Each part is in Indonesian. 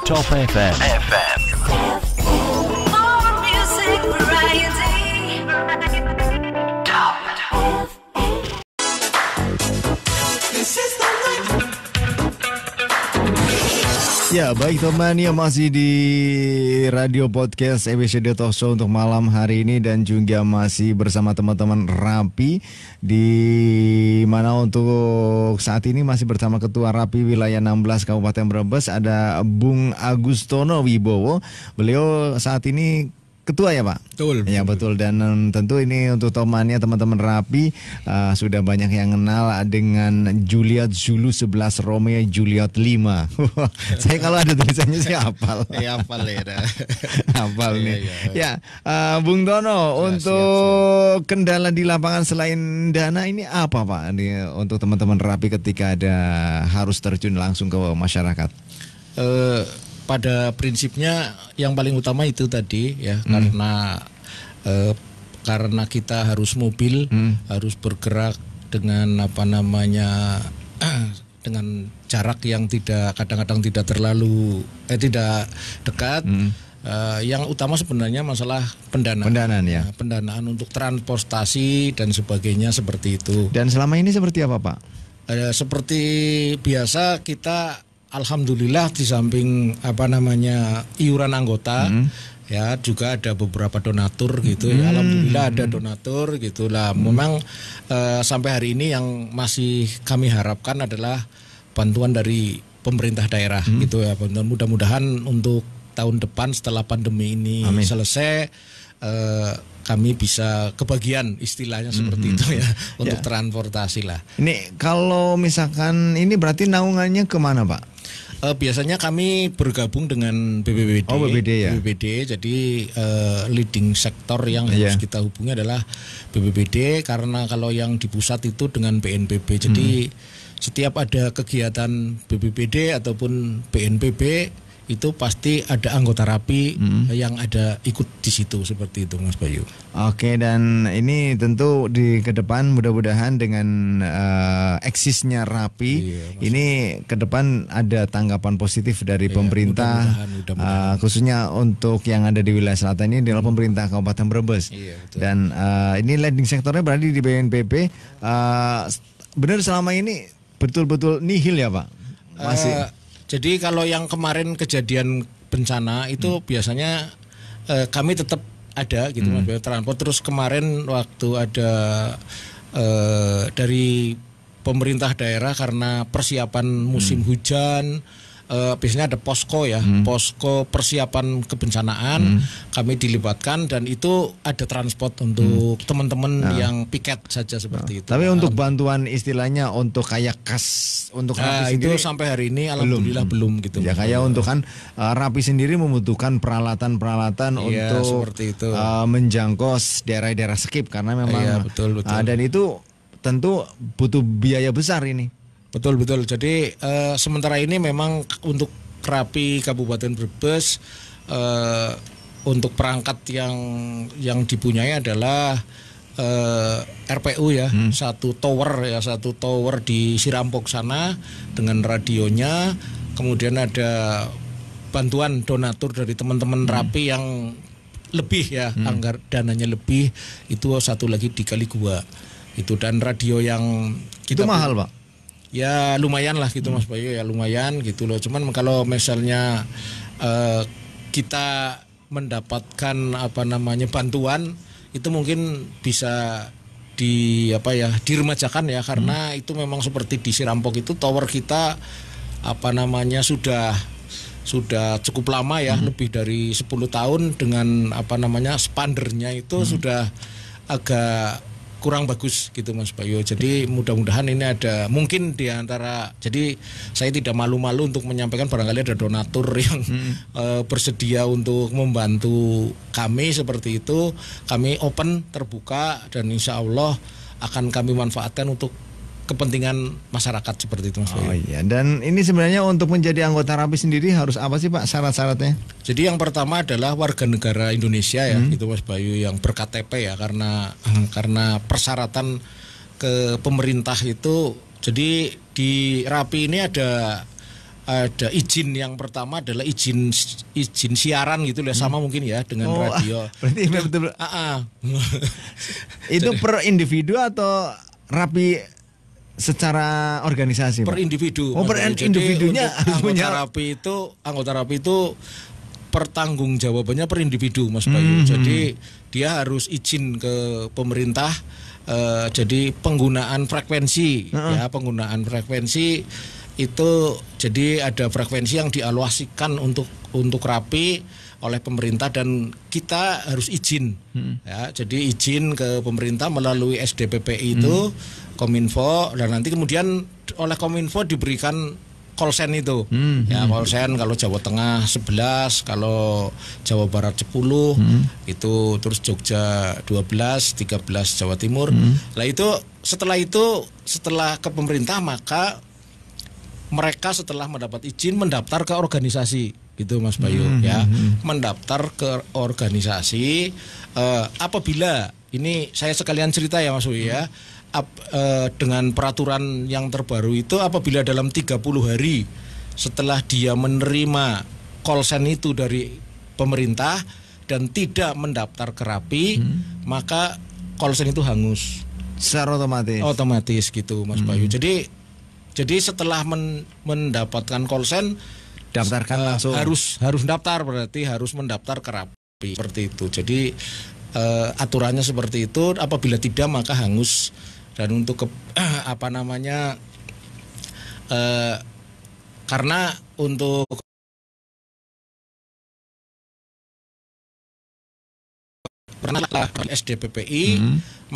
Top FM. More music variety. Top. This is the night. Ya, baik teman yang masih di radio podcast episode Talk Show untuk malam hari ini dan juga masih bersama teman-teman Rapi di mana untuk saat ini masih bersama Ketua Rapi Wilayah 16 Kabupaten Brebes ada Bung Agustono Wibowo. Beliau saat ini Ketua ya Pak? Betul. Ya betul, dan tentu ini untuk temannya teman-teman Rapi sudah banyak yang kenal dengan Juliet Zulu 11 Romeo Juliet 5. Saya kalau ada tulisannya sih hafal. Hafal ya. Hafal nih. Ya, Bung Tono, untuk kendala di lapangan selain dana ini apa Pak? Untuk teman-teman Rapi ketika ada harus terjun langsung ke masyarakat. Pada prinsipnya yang paling utama itu tadi ya, karena kita harus mobil, harus bergerak dengan dengan jarak yang kadang-kadang tidak terlalu tidak dekat. Yang utama sebenarnya masalah pendanaan ya. Pendanaan untuk transportasi dan sebagainya seperti itu. Dan selama ini seperti apa Pak? Seperti biasa kita alhamdulillah di samping iuran anggota ya juga ada beberapa donatur gitu ya. Alhamdulillah ada donatur gitulah. Memang sampai hari ini yang masih kami harapkan adalah bantuan dari pemerintah daerah gitu ya. Mudah-mudahan untuk tahun depan setelah pandemi ini selesai kami bisa kebagian istilahnya seperti itu ya untuk transportasi lah. Ini kalau misalkan ini berarti naungannya kemana Pak? Biasanya kami bergabung dengan BPBD. Oh, BPBD ya. BPBD, jadi leading sektor yang harus kita hubungi adalah BPBD, karena kalau yang di pusat itu dengan BNPB. Jadi setiap ada kegiatan BPBD ataupun BNPB itu pasti ada anggota Rapi yang ada ikut di situ seperti itu Mas Bayu. Oke, dan ini tentu ke depan mudah-mudahan dengan eksisnya Rapi ini ke depan ada tanggapan positif dari pemerintah, mudah-mudahan. Khususnya untuk yang ada di wilayah selatan ini adalah pemerintah Kabupaten Brebes. Dan ini leading sektornya berarti di BNPB. Benar selama ini betul-betul nihil ya Pak? Masih. Jadi kalau yang kemarin kejadian bencana itu biasanya kami tetap ada gitu Mas transport. Terus kemarin waktu ada dari pemerintah daerah karena persiapan musim hujan, biasanya ada posko ya, posko persiapan kebencanaan, kami dilibatkan dan itu ada transport untuk teman-teman yang piket saja seperti itu. Tapi untuk bantuan istilahnya untuk kayak kas untuk Rapi itu sendiri sampai hari ini alhamdulillah belum gitu. Ya kayak untuk kan Rapi sendiri membutuhkan peralatan untuk seperti itu. Menjangkau daerah-daerah skip karena memang betul. Dan itu tentu butuh biaya besar ini. Betul. Jadi sementara ini memang untuk Rapi Kabupaten Brebes untuk perangkat yang dipunyai adalah RPU ya, satu tower di Sirampok sana dengan radionya. Kemudian ada bantuan donatur dari teman-teman Rapi yang lebih ya, dananya lebih, itu satu lagi di Kaligua itu, dan radio yang itu mahal Pak. Ya lumayan lah gitu Mas Bayu, ya lumayan gitu loh. Cuman kalau misalnya kita mendapatkan bantuan itu mungkin bisa diremajakan ya, karena itu memang seperti di Sirampok itu tower kita sudah cukup lama ya, lebih dari 10 tahun dengan spandernya itu sudah agak kurang bagus gitu Mas Bayu. Jadi mudah-mudahan ini ada mungkin di antara, jadi saya tidak malu-malu untuk menyampaikan barangkali ada donatur yang bersedia untuk membantu kami seperti itu. Kami open, terbuka, dan insya Allah akan kami manfaatkan untuk kepentingan masyarakat seperti itu Mas Bayu. Oh iya, dan ini sebenarnya untuk menjadi anggota Rapi sendiri harus apa sih Pak syarat-syaratnya? Jadi yang pertama adalah warga negara Indonesia ya, itu Mas Bayu, yang ber-KTP ya, karena persyaratan ke pemerintah itu. Jadi di Rapi ini ada ada izin. Yang pertama adalah izin siaran gitu ya, sama mungkin ya dengan radio. Berarti betul. Itu per individu atau Rapi secara organisasi? Per Pak? individu. Per Jadi individunya harus punya. Anggota Rapi itu pertanggungjawabannya per individu, Mas Bayu. Jadi dia harus izin ke pemerintah. Jadi penggunaan frekuensi, ya penggunaan frekuensi itu, jadi ada frekuensi yang dialokasikan untuk Rapi oleh pemerintah dan kita harus izin. Ya, jadi izin ke pemerintah melalui SDPPI itu Kominfo, dan nanti kemudian oleh Kominfo diberikan call-sign itu. Ya, call-sign kalau Jawa Tengah 11, kalau Jawa Barat 10, itu terus Jogja 12, 13 Jawa Timur. Nah, setelah ke pemerintah, maka mereka setelah mendapat izin mendaftar ke organisasi gitu, Mas Bayu, ya. Mendaftar ke organisasi, apabila ini saya sekalian cerita ya, Mas Bayu, ya. Dengan peraturan yang terbaru itu, apabila dalam 30 hari setelah dia menerima call sign itu dari pemerintah dan tidak mendaftar ke Rapi, maka call sign itu hangus secara otomatis gitu, Mas Bayu. Jadi setelah mendapatkan call sign, daftarkan langsung. Harus daftar, berarti harus mendaftar ke Rapi seperti itu. Jadi aturannya seperti itu. Apabila tidak, maka hangus. Dan untuk karena untuk pernah SDPPI,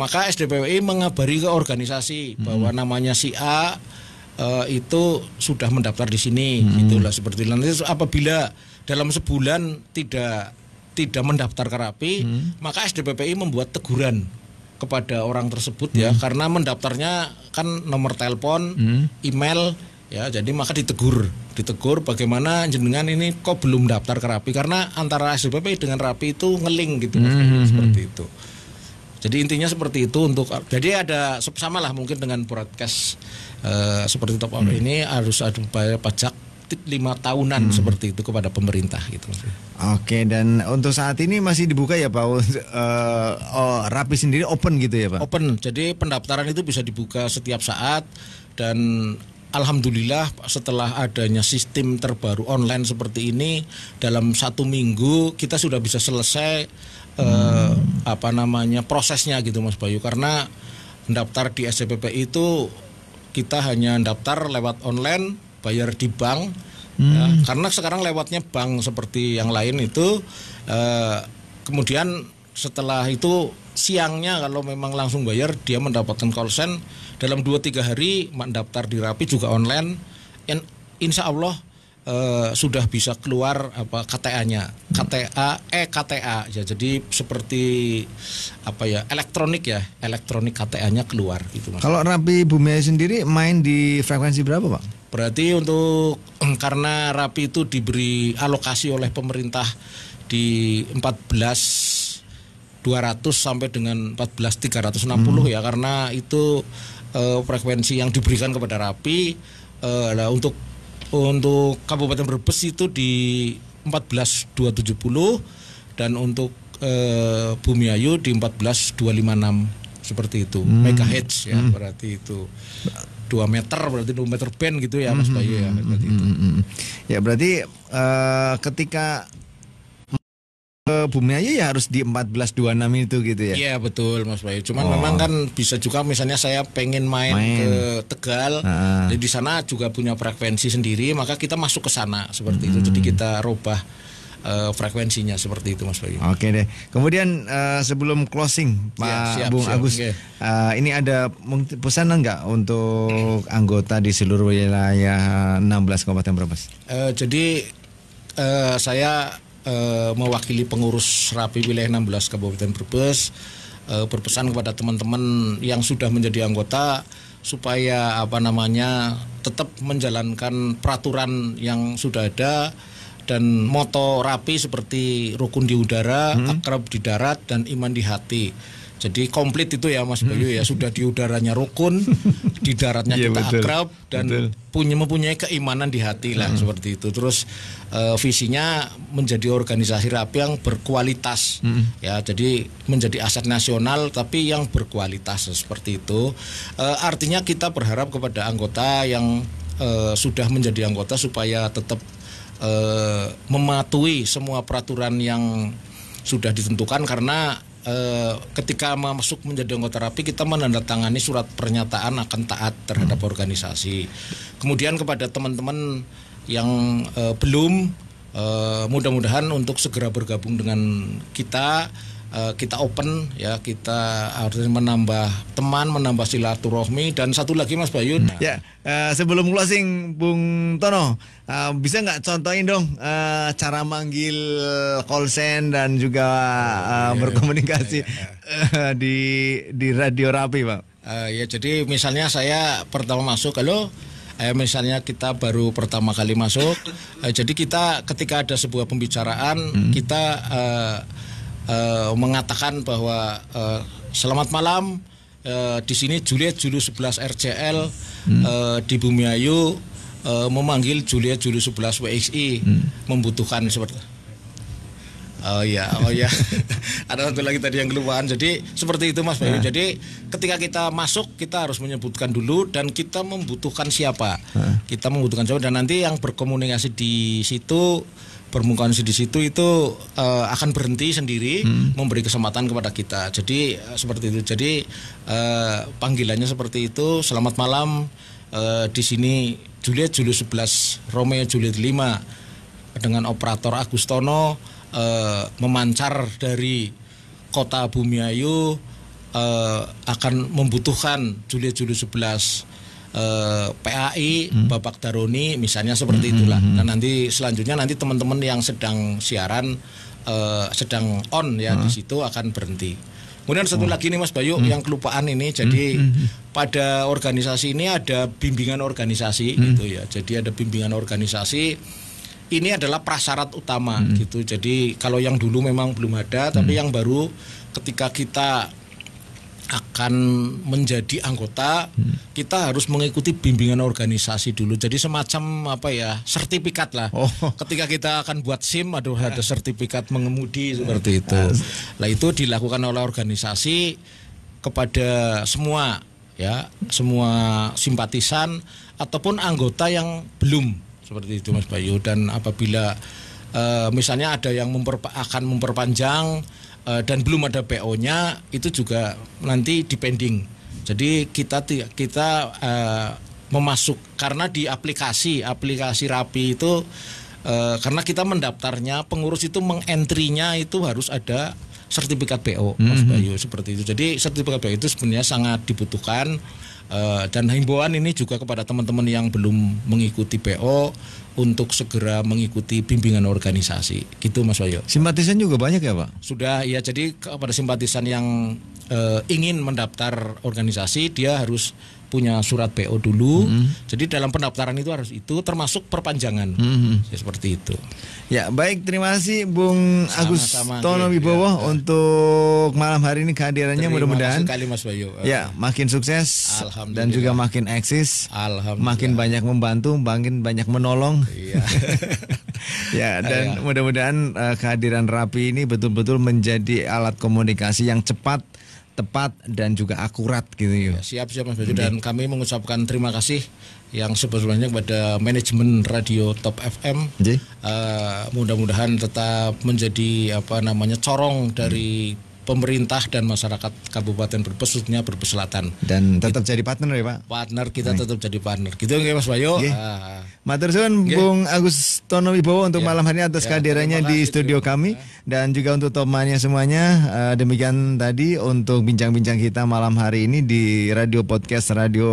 maka SDPPI mengabari ke organisasi bahwa namanya si A itu sudah mendaftar di sini, itulah seperti itu. Nanti apabila dalam sebulan tidak mendaftar ke Rapi, maka SDPPI membuat teguran kepada orang tersebut, ya, karena mendaftarnya kan nomor telepon, email, ya, jadi maka ditegur bagaimana jenengan ini kok belum daftar ke Rapi, karena antara SDPPI dengan Rapi itu ngeling gitu, seperti itu. Jadi intinya seperti itu. Jadi ada sama lah mungkin dengan broadcast seperti top up ini, harus ada bayar pajak 5 tahunan seperti itu kepada pemerintah gitu. Oke, dan untuk saat ini masih dibuka ya Pak? Rapi sendiri open gitu ya Pak? Open, jadi pendaftaran itu bisa dibuka setiap saat, dan alhamdulillah setelah adanya sistem terbaru online seperti ini, dalam 1 minggu kita sudah bisa selesai prosesnya gitu, Mas Bayu. Karena mendaftar di SDPPI itu kita hanya daftar lewat online, bayar di bank, ya, karena sekarang lewatnya bank seperti yang lain itu. Kemudian setelah itu siangnya kalau memang langsung bayar, dia mendapatkan call sign. Dalam 2-3 hari mendaftar di Rapi juga online, insya Allah sudah bisa keluar KTA-nya, KTA ya, jadi seperti elektronik KTA-nya keluar gitu, Mas. Kalau Rapi Bumiayu sendiri main di frekuensi berapa Pak? Berarti karena Rapi itu diberi alokasi oleh pemerintah di 14.200 sampai dengan 14.360 ya, karena itu frekuensi yang diberikan kepada Rapi. Untuk Kabupaten Brebes itu di 14.270, dan untuk Bumiayu di 14.256 seperti itu, megahertz ya, berarti itu 2 meter, berarti 2 meter band gitu ya, Mas Bayu ya, berarti itu. Ya berarti ketika Bumiayu ya harus di 1426 itu gitu ya? Iya betul, Mas Bayu. Cuman memang kan bisa juga, misalnya saya pengen main ke Tegal, jadi di sana juga punya frekuensi sendiri, maka kita masuk ke sana seperti itu. Jadi kita rubah frekuensinya seperti itu, Mas Bayu. Oke deh. Kemudian sebelum closing Pak Bung Agus, ini ada pesan enggak untuk anggota di seluruh wilayah 16 Kabupaten Brebes? Jadi saya mewakili pengurus Rapi wilayah 16 Kabupaten Brebes berpesan kepada teman-teman yang sudah menjadi anggota supaya tetap menjalankan peraturan yang sudah ada, dan moto Rapi seperti rukun di udara, akrab di darat, dan iman di hati. Jadi komplit itu ya Mas Bayu ya, sudah di udaranya rukun, di daratnya Iya, kita betul. akrab dan Betul. mempunyai keimanan di hati lah seperti itu. Terus visinya menjadi organisasi rapi yang berkualitas ya, jadi menjadi aset nasional tapi yang berkualitas seperti itu. Artinya kita berharap kepada anggota yang sudah menjadi anggota supaya tetap mematuhi semua peraturan yang sudah ditentukan, karena ketika masuk menjadi anggota rapi kita menandatangani surat pernyataan akan taat terhadap organisasi. Kemudian kepada teman-teman yang belum, mudah-mudahan untuk segera bergabung dengan kita. Kita open ya, kita harus menambah teman, menambah silaturahmi. Dan satu lagi Mas Bayu. Ya, sebelum closing Bung Tono, bisa nggak contohin dong cara manggil call sen dan juga berkomunikasi di Radio Rapi, Pak? Ya, jadi misalnya saya pertama masuk, halo. Misalnya kita baru pertama kali masuk, jadi kita ketika ada sebuah pembicaraan kita mengatakan bahwa selamat malam, di sini Juliet Julu 11 RCL di Bumiayu memanggil Juliet Julu 11 WXI membutuhkan seperti. Oh ya, ada satu lagi tadi yang kelupaan. Jadi seperti itu Mas Bayu. Jadi ketika kita masuk kita harus menyebutkan dulu dan kita membutuhkan siapa. Kita membutuhkan siapa, dan nanti yang berkomunikasi di situ, berkomunikasi di situ itu akan berhenti sendiri, memberi kesempatan kepada kita. Jadi seperti itu. Jadi panggilannya seperti itu. Selamat malam, di sini Juliet Julu 11 Romeo Juliet 5 dengan operator Agustono memancar dari kota Bumiayu, akan membutuhkan Juliet Julu 11 PAI Bapak Daroni misalnya seperti itulah. Dan nanti selanjutnya nanti teman-teman yang sedang siaran sedang on ya di situ akan berhenti. Kemudian satu lagi nih Mas Bayu yang kelupaan ini. Jadi pada organisasi ini ada bimbingan organisasi gitu ya. Jadi ada bimbingan organisasi. Ini adalah prasyarat utama gitu. Jadi kalau yang dulu memang belum ada, tapi yang baru ketika kita akan menjadi anggota, kita harus mengikuti bimbingan organisasi dulu. Jadi semacam apa ya, sertifikat lah. Ketika kita akan buat SIM ada sertifikat mengemudi seperti itu. Lah itu dilakukan oleh organisasi kepada semua ya, semua simpatisan ataupun anggota yang belum. Seperti itu Mas Bayu. Dan apabila misalnya ada yang akan memperpanjang dan belum ada PO-nya, itu juga nanti dipending. Jadi kita memasuk, karena di aplikasi Rapi itu karena kita mendaftarnya, pengurus itu mengentrinya itu harus ada sertifikat PO Mas Bayu, seperti itu. Jadi sertifikat PO itu sebenarnya sangat dibutuhkan. Dan himbauan ini juga kepada teman-teman yang belum mengikuti PO untuk segera mengikuti bimbingan organisasi. Gitu Mas Bayu. Simpatisan juga banyak ya Pak? Sudah ya, jadi kepada simpatisan yang ingin mendaftar organisasi, dia harus punya surat PO dulu. Jadi dalam pendaftaran itu harus itu termasuk perpanjangan. Ya, seperti itu. Ya, baik, terima kasih Bung Agustono Wibowo untuk malam hari ini kehadirannya. Mudah-mudahan sekali Mas Bayu. Ya, makin sukses dan juga makin eksis. Makin banyak membantu, makin banyak menolong. Iya. Ya, dan mudah-mudahan kehadiran Rapi ini betul-betul menjadi alat komunikasi yang cepat, tepat dan juga akurat gitu ya. Siap Mas Bayu. Dan kami mengucapkan terima kasih yang sebelumnya kepada manajemen Radio Top FM. Mudah-mudahan tetap menjadi corong dari pemerintah dan masyarakat Kabupaten Brebes, khususnya Brebes Selatan. Dan tetap jadi partner ya Pak? Partner, kita tetap jadi partner. Gitu nggih Mas Bayu. Matur suwun Bung Agustono Wibowo untuk malam hari ini atas kehadirannya di studio kami, dan juga untuk temannya semuanya. Demikian tadi untuk bincang-bincang kita malam hari ini di Radio Podcast Radio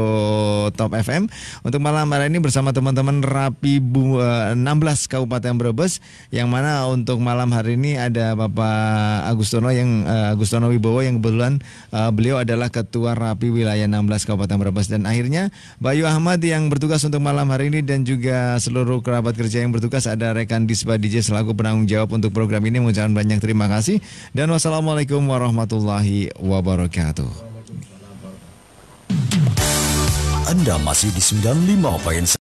Top FM. Untuk malam hari ini bersama teman-teman Rapi 16 Kabupaten Brebes, yang mana untuk malam hari ini ada Bapak Agustono Wibowo yang kebetulan beliau adalah Ketua Rapi Wilayah 16 Kabupaten Brebes, dan akhirnya Bayu Ahmad yang bertugas untuk malam hari ini, dan juga juga seluruh kerabat kerja yang bertugas. Ada rekan Disba DJ selaku penanggung jawab untuk program ini. Mengucapkan banyak terima kasih. Dan wassalamualaikum warahmatullahi wabarakatuh. Anda masih di 95.1